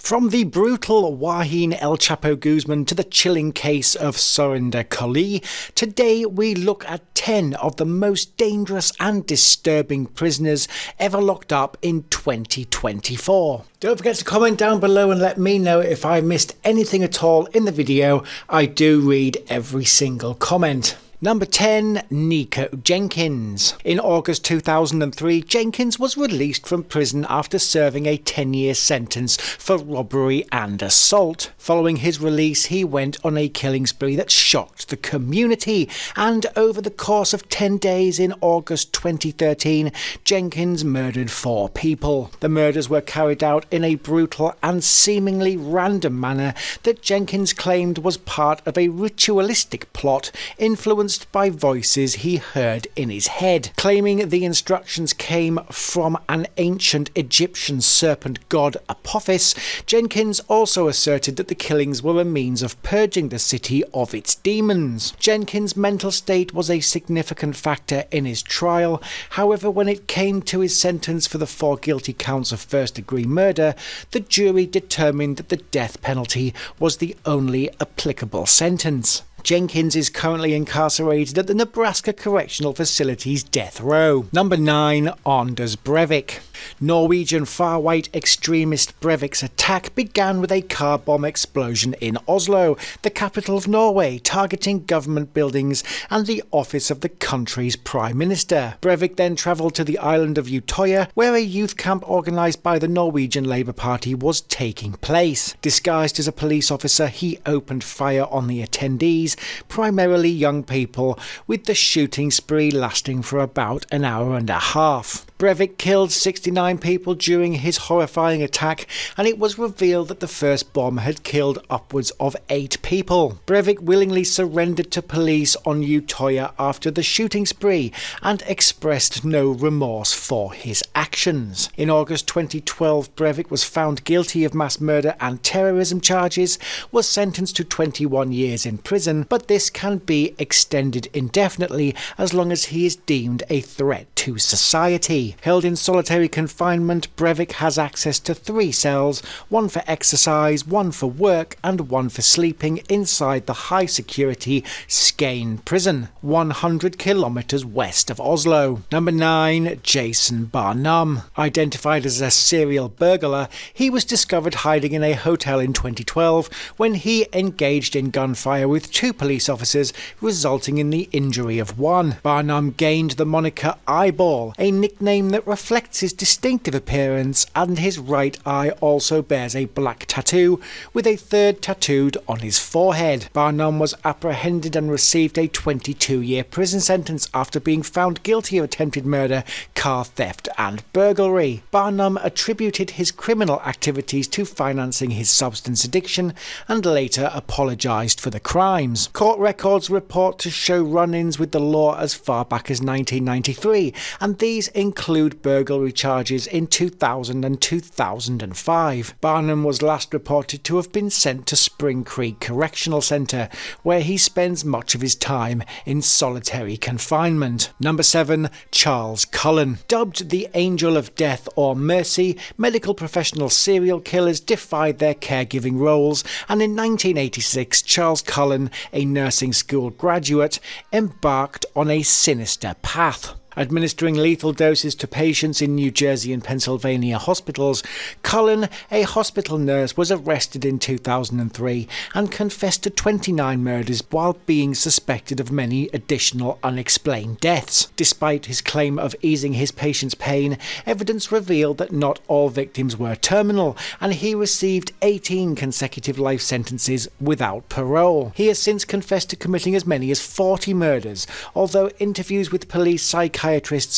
From the brutal Joaquin El Chapo Guzman to the chilling case of Surinder Kohli, today we look at 10 of the most dangerous and disturbing prisoners ever locked up in 2024. Don't forget to comment down below and let me know if I missed anything at all in the video. I do read every single comment. Number 10. Nikko Jenkins. In August 2003, Jenkins was released from prison after serving a 10-year sentence for robbery and assault. Following his release, he went on a killing spree that shocked the community, and over the course of 10 days in August 2013, Jenkins murdered 4 people. The murders were carried out in a brutal and seemingly random manner that Jenkins claimed was part of a ritualistic plot influenced by voices he heard in his head. Claiming the instructions came from an ancient Egyptian serpent god Apophis, Jenkins also asserted that the killings were a means of purging the city of its demons. Jenkins' mental state was a significant factor in his trial. However, when it came to his sentence for the 4 guilty counts of first-degree murder, the jury determined that the death penalty was the only applicable sentence. Jenkins is currently incarcerated at the Nebraska Correctional Facility's death row. Number 9. Anders Breivik. Norwegian far-right extremist Breivik's attack began with a car bomb explosion in Oslo, the capital of Norway, targeting government buildings and the office of the country's prime minister. Breivik then travelled to the island of Utøya, where a youth camp organised by the Norwegian Labour Party was taking place. Disguised as a police officer, he opened fire on the attendees, primarily young people, with the shooting spree lasting for about an hour and a half. Breivik killed 69 people during his horrifying attack, and it was revealed that the first bomb had killed upwards of 8 people. Breivik willingly surrendered to police on Utøya after the shooting spree and expressed no remorse for his actions. In August 2012, Breivik was found guilty of mass murder and terrorism charges, was sentenced to 21 years in prison, but this can be extended indefinitely as long as he is deemed a threat to society. Held in solitary confinement, Breivik has access to 3 cells, 1 for exercise, 1 for work, and 1 for sleeping inside the high-security Skien prison, 100 kilometers west of Oslo. Number 9. Jason Barnum. Identified as a serial burglar, he was discovered hiding in a hotel in 2012 when he engaged in gunfire with 2 police officers, resulting in the injury of 1. Barnum gained the moniker Eyeball, a nickname that reflects his distinctive appearance, and his right eye also bears a black tattoo, with a 3rd tattooed on his forehead. Barnum was apprehended and received a 22-year prison sentence after being found guilty of attempted murder, car theft and burglary. Barnum attributed his criminal activities to financing his substance addiction and later apologised for the crimes. Court records report to show run-ins with the law as far back as 1993, and these include burglary charges in 2000 and 2005. Barnum was last reported to have been sent to Spring Creek Correctional Centre, where he spends much of his time in solitary confinement. Number 7. Charles Cullen. Dubbed the Angel of Death or Mercy, medical professional serial killers defied their caregiving roles, and in 1986 Charles Cullen, a nursing school graduate, embarked on a sinister path. Administering lethal doses to patients in New Jersey and Pennsylvania hospitals, Cullen, a hospital nurse, was arrested in 2003 and confessed to 29 murders while being suspected of many additional unexplained deaths. Despite his claim of easing his patients' pain, evidence revealed that not all victims were terminal, and he received 18 consecutive life sentences without parole. He has since confessed to committing as many as 40 murders, although interviews with police psychiatrists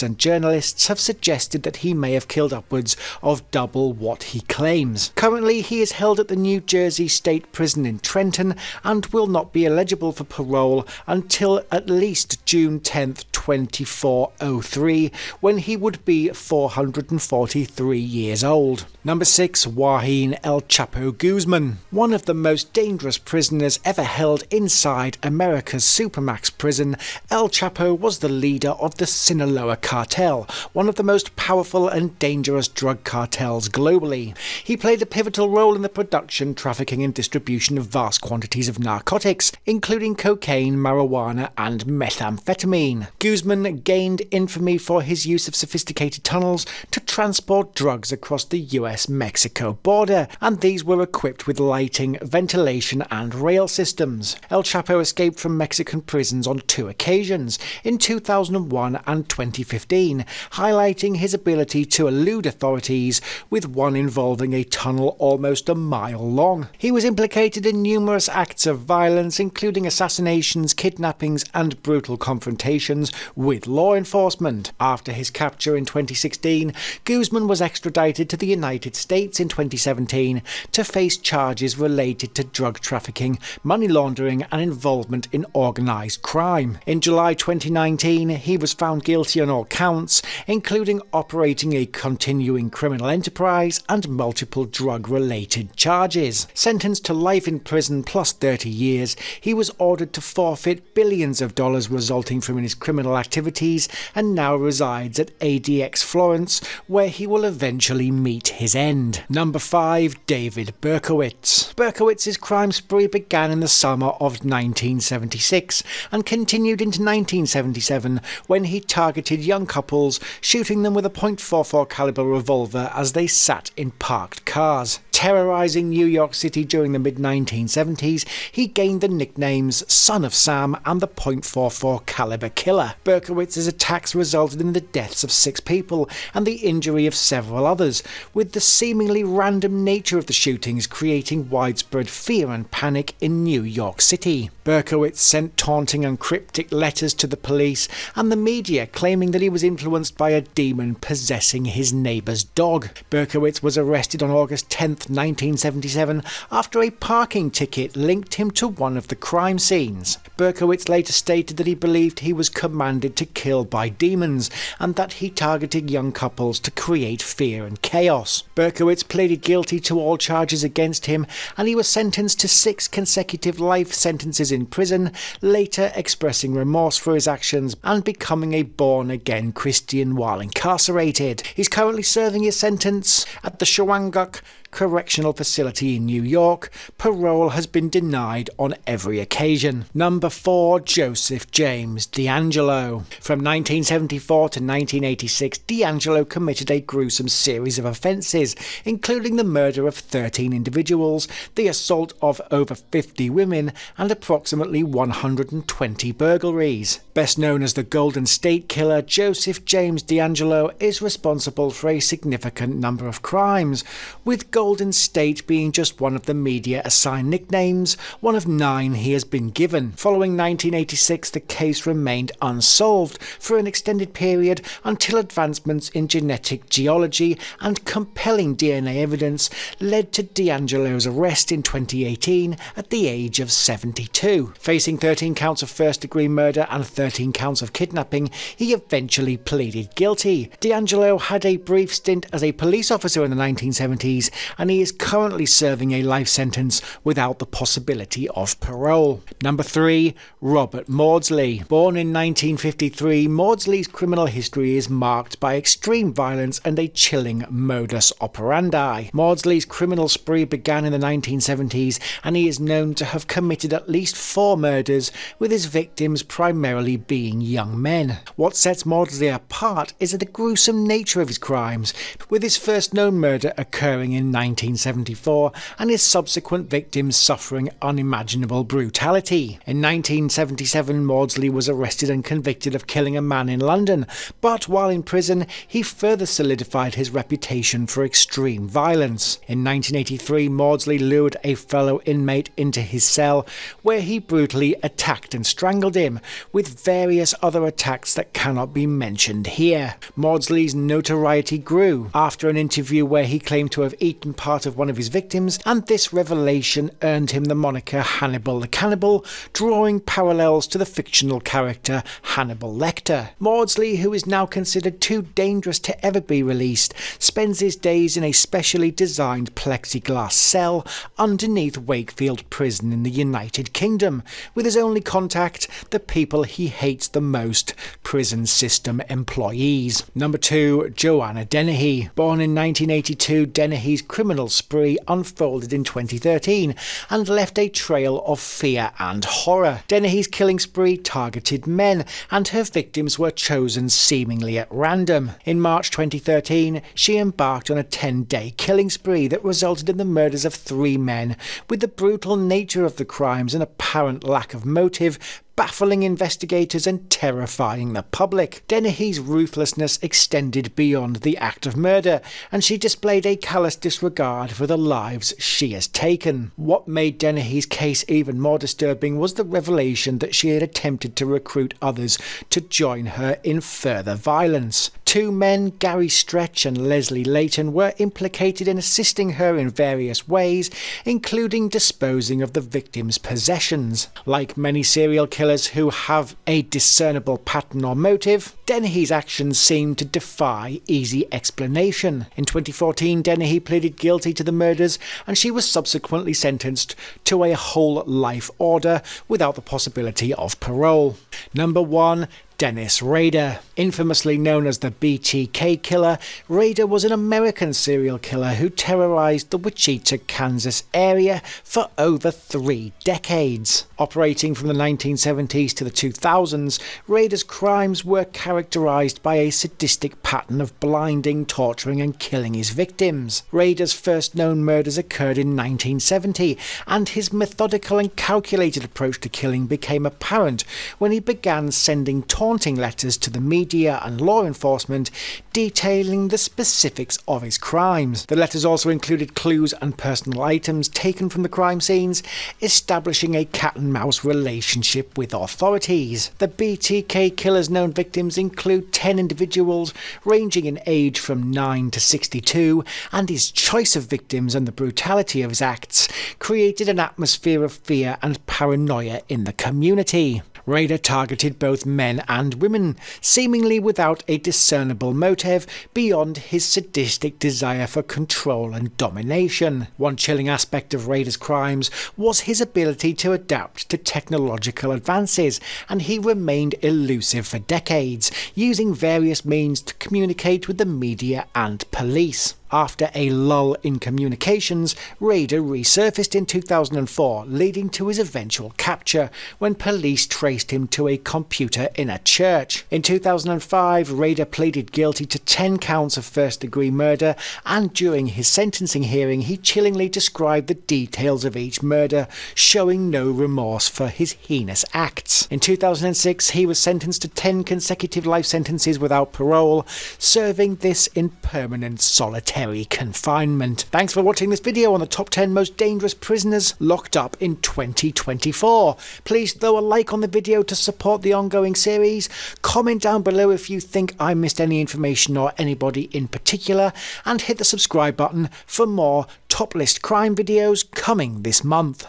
and journalists have suggested that he may have killed upwards of double what he claims. Currently, he is held at the New Jersey State Prison in Trenton and will not be eligible for parole until at least June 10th, 2403, when he would be 443 years old. Number 6. Joaquin El Chapo Guzman. One of the most dangerous prisoners ever held inside America's Supermax prison, El Chapo was the leader of the Sinaloa cartel, one of the most powerful and dangerous drug cartels globally. He played a pivotal role in the production, trafficking and distribution of vast quantities of narcotics, including cocaine, marijuana and methamphetamine. Guzman gained infamy for his use of sophisticated tunnels to transport drugs across the US-Mexico border, and these were equipped with lighting, ventilation and rail systems. El Chapo escaped from Mexican prisons on 2 occasions, in 2001 and 2015, highlighting his ability to elude authorities, with one involving a tunnel almost a mile long. He was implicated in numerous acts of violence, including assassinations, kidnappings and brutal confrontations with law enforcement. After his capture in 2016, Guzman was extradited to the United States in 2017 to face charges related to drug trafficking, money laundering and involvement in organised crime. In July 2019, he was found guilty on all counts, including operating a continuing criminal enterprise and multiple drug-related charges. Sentenced to life in prison plus 30 years, he was ordered to forfeit billions of dollars resulting from his criminal activities and now resides at ADX Florence, where he will eventually meet his end. Number 5. David Berkowitz. Berkowitz's crime spree began in the summer of 1976 and continued into 1977 when he targeted young couples, shooting them with a .44 caliber revolver as they sat in parked cars. Terrorizing New York City during the mid-1970s, he gained the nicknames Son of Sam and the .44 caliber killer. Berkowitz's attacks resulted in the deaths of 6 people and the injury of several others, with the seemingly random nature of the shootings creating widespread fear and panic in New York City. Berkowitz sent taunting and cryptic letters to the police and the media, claiming that he was influenced by a demon possessing his neighbour's dog. Berkowitz was arrested on August 10th, 1977, after a parking ticket linked him to one of the crime scenes. Berkowitz later stated that he believed he was commanded to kill by demons and that he targeted young couples to create fear and chaos. Berkowitz pleaded guilty to all charges against him and he was sentenced to 6 consecutive life sentences in prison, later expressing remorse for his actions and becoming a born-again Christian while incarcerated. He's currently serving his sentence at the Shawangunk Correctional Facility in New York. Parole has been denied on every occasion. Number 4. Joseph James DeAngelo. From 1974 to 1986, DeAngelo committed a gruesome series of offences, including the murder of 13 individuals, the assault of over 50 women, and approximately 120 burglaries. Best known as the Golden State Killer, Joseph James DeAngelo is responsible for a significant number of crimes, with Golden State being just one of the media-assigned nicknames, one of 9 he has been given. Following 1986, the case remained unsolved for an extended period until advancements in genetic geology and compelling DNA evidence led to DeAngelo's arrest in 2018 at the age of 72. Facing 13 counts of first-degree murder and 13 counts of kidnapping, he eventually pleaded guilty. DeAngelo had a brief stint as a police officer in the 1970s, and he is currently serving a life sentence without the possibility of parole. Number 3. Robert Maudsley. Born in 1953, Maudsley's criminal history is marked by extreme violence and a chilling modus operandi. Maudsley's criminal spree began in the 1970s, and he is known to have committed at least 4 murders, with his victims primarily being young men. What sets Maudsley apart is the gruesome nature of his crimes, with his first known murder occurring in 1974 and his subsequent victims suffering unimaginable brutality. In 1977, Maudsley was arrested and convicted of killing a man in London, but while in prison, he further solidified his reputation for extreme violence. In 1983, Maudsley lured a fellow inmate into his cell, where he brutally attacked and strangled him, with various other attacks that cannot be mentioned here. Maudsley's notoriety grew after an interview where he claimed to have eaten part of one of his victims, and this revelation earned him the moniker Hannibal the Cannibal, drawing parallels to the fictional character Hannibal Lecter. Maudsley, who is now considered too dangerous to ever be released, spends his days in a specially designed plexiglass cell underneath Wakefield Prison in the United Kingdom, with his only contact the people he hates the most: prison system employees. Number 2, Joanna Dennehy. Born in 1982, Dennehy's criminal spree unfolded in 2013 and left a trail of fear and horror. Dennehy's killing spree targeted men, and her victims were chosen seemingly at random. In March 2013, she embarked on a 10-day killing spree that resulted in the murders of 3 men, with the brutal nature of the crimes and apparent lack of motive baffling investigators and terrifying the public. Dennehy's ruthlessness extended beyond the act of murder, and she displayed a callous disregard for the lives she has taken. What made Dennehy's case even more disturbing was the revelation that she had attempted to recruit others to join her in further violence. 2 men, Gary Stretch and Leslie Layton, were implicated in assisting her in various ways, including disposing of the victim's possessions. Like many serial killers who have a discernible pattern or motive, Dennehy's actions seem to defy easy explanation. In 2014, Dennehy pleaded guilty to the murders, and she was subsequently sentenced to a whole life order without the possibility of parole. Number 1, Dennis Rader. Infamously known as the BTK Killer, Rader was an American serial killer who terrorized the Wichita, Kansas area for over 3 decades. Operating from the 1970s to the 2000s, Rader's crimes were characterized by a sadistic pattern of blinding, torturing and killing his victims. Rader's first known murders occurred in 1970, and his methodical and calculated approach to killing became apparent when he began sending taunting letters to the media and law enforcement detailing the specifics of his crimes. The letters also included clues and personal items taken from the crime scenes, establishing a cat-and-mouse relationship with authorities. The BTK killer's known victims include 10 individuals ranging in age from 9 to 62, and his choice of victims and the brutality of his acts created an atmosphere of fear and paranoia in the community. Rader targeted both men and women, seemingly without a discernible motive beyond his sadistic desire for control and domination. One chilling aspect of Rader's crimes was his ability to adapt to technological advances, and he remained elusive for decades, using various means to communicate with the media and police. After a lull in communications, Rader resurfaced in 2004, leading to his eventual capture when police traced him to a computer in a church. In 2005, Rader pleaded guilty to 10 counts of first-degree murder, and during his sentencing hearing he chillingly described the details of each murder, showing no remorse for his heinous acts. In 2006, he was sentenced to 10 consecutive life sentences without parole, serving this in permanent solitary confinement. Thanks for watching this video on the top 10 most dangerous prisoners locked up in 2024. Please throw a like on the video to support the ongoing series. Comment down below if you think I missed any information or anybody in particular, and hit the subscribe button for more top list crime videos coming this month.